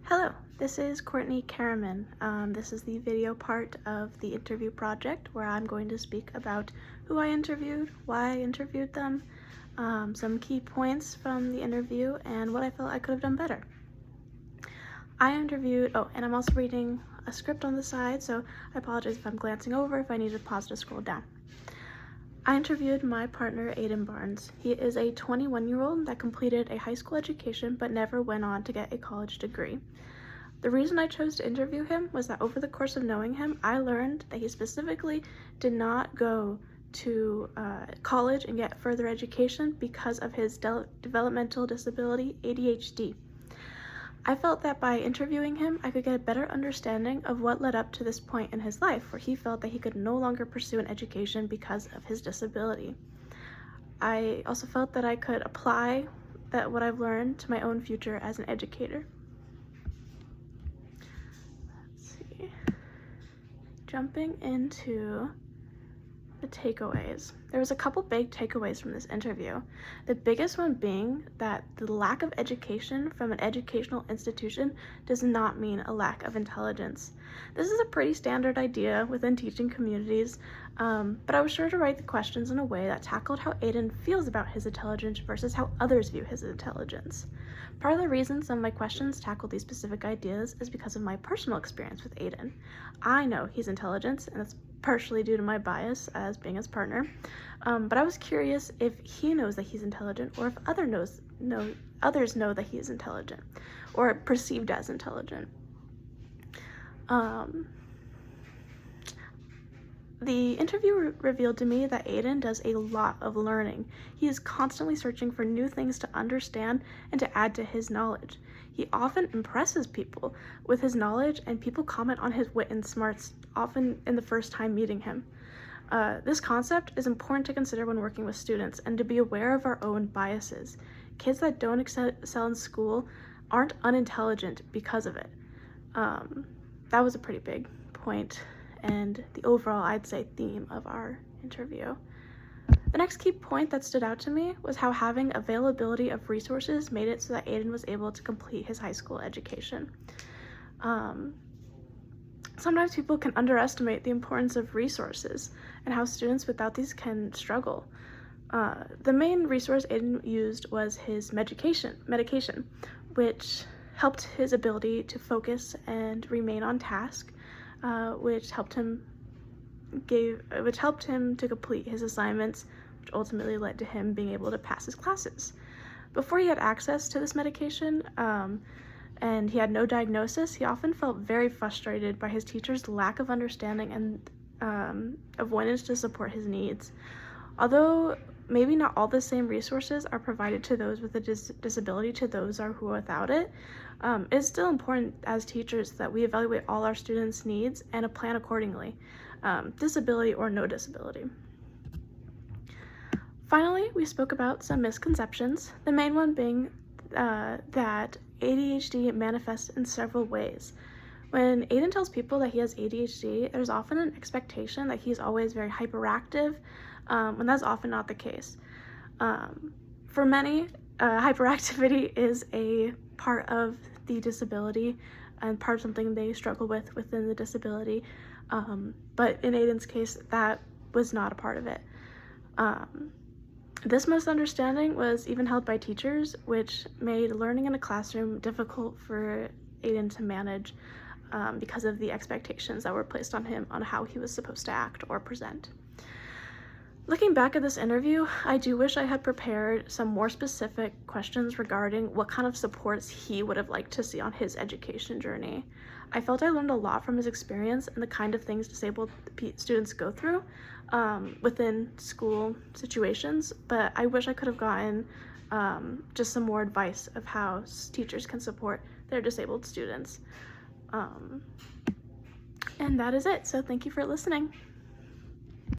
Hello, this is Courtney Karaman. This is the video part of the interview project where I'm going to speak about who I interviewed, why I interviewed them, some key points from the interview, and what I felt I could have done better. I interviewed, and I'm also reading a script on the side, so I apologize if I'm glancing over, if I need to pause to scroll down. I interviewed my partner, Aiden Barnes. He is a 21-year-old that completed a high school education but never went on to get a college degree. The reason I chose to interview him was that over the course of knowing him, I learned that he specifically did not go to college and get further education because of his developmental disability, ADHD. I felt that by interviewing him, I could get a better understanding of what led up to this point in his life where he felt that he could no longer pursue an education because of his disability. I also felt that I could apply what I've learned to my own future as an educator. Let's see. Jumping into the takeaways. There was a couple big takeaways from this interview. The biggest one being that the lack of education from an educational institution does not mean a lack of intelligence. This is a pretty standard idea within teaching communities, but I was sure to write the questions in a way that tackled how Aiden feels about his intelligence versus how others view his intelligence. Part of the reason some of my questions tackled these specific ideas is because of my personal experience with Aiden. I know he's intelligent, and that's partially due to my bias as being his partner, but I was curious if he knows that he's intelligent, or if others know that he is intelligent or perceived as intelligent. The interview revealed to me that Aiden does a lot of learning. He is constantly searching for new things to understand and to add to his knowledge. He often impresses people with his knowledge, and people comment on his wit and smarts, often in the first time meeting him. This concept is important to consider when working with students and to be aware of our own biases. Kids that don't excel in school aren't unintelligent because of it. That was a pretty big point, and the overall, I'd say, theme of our interview. The next key point that stood out to me was how having availability of resources made it so that Aiden was able to complete his high school education. Sometimes people can underestimate the importance of resources and how students without these can struggle. The main resource Aiden used was his medication, which helped his ability to focus and remain on task, which helped him to complete his assignments, which ultimately led to him being able to pass his classes. Before he had access to this medication, and he had no diagnosis, he often felt very frustrated by his teacher's lack of understanding and avoidance to support his needs. Although maybe not all the same resources are provided to those with a disability to those who are without it, it's still important as teachers that we evaluate all our students' needs and plan accordingly, disability or no disability. Finally, we spoke about some misconceptions, the main one being that ADHD manifests in several ways. When Aiden tells people that he has ADHD, there's often an expectation that he's always very hyperactive, when that's often not the case. For many, hyperactivity is a part of the disability and part of something they struggle with within the disability, but in Aiden's case, that was not a part of it. This misunderstanding was even held by teachers, which made learning in a classroom difficult for Aiden to manage because of the expectations that were placed on him on how he was supposed to act or present. Looking back at this interview, I do wish I had prepared some more specific questions regarding what kind of supports he would have liked to see on his education journey. I felt I learned a lot from his experience and the kind of things disabled students go through within school situations, but I wish I could have gotten just some more advice of how teachers can support their disabled students. And that is it, so thank you for listening.